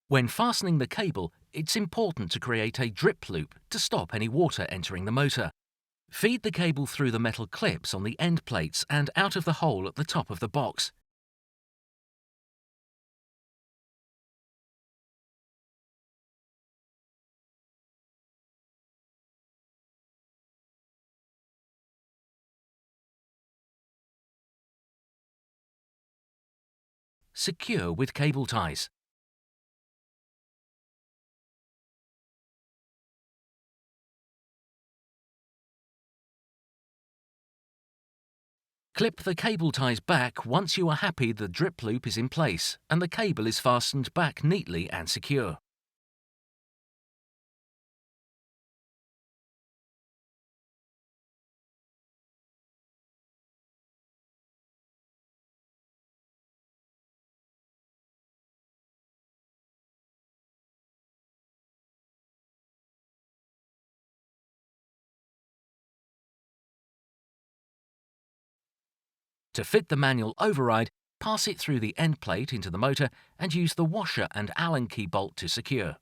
When fastening the cable, it's important to create a drip loop to stop any water entering the motor. Feed the cable through the metal clips on the end plates and out of the hole at the top of the box. Secure with cable ties. Clip the cable ties back once you are happy the drip loop is in place and the cable is fastened back neatly and secure. To fit the manual override, pass it through the end plate into the motor and use the washer and Allen key bolt to secure.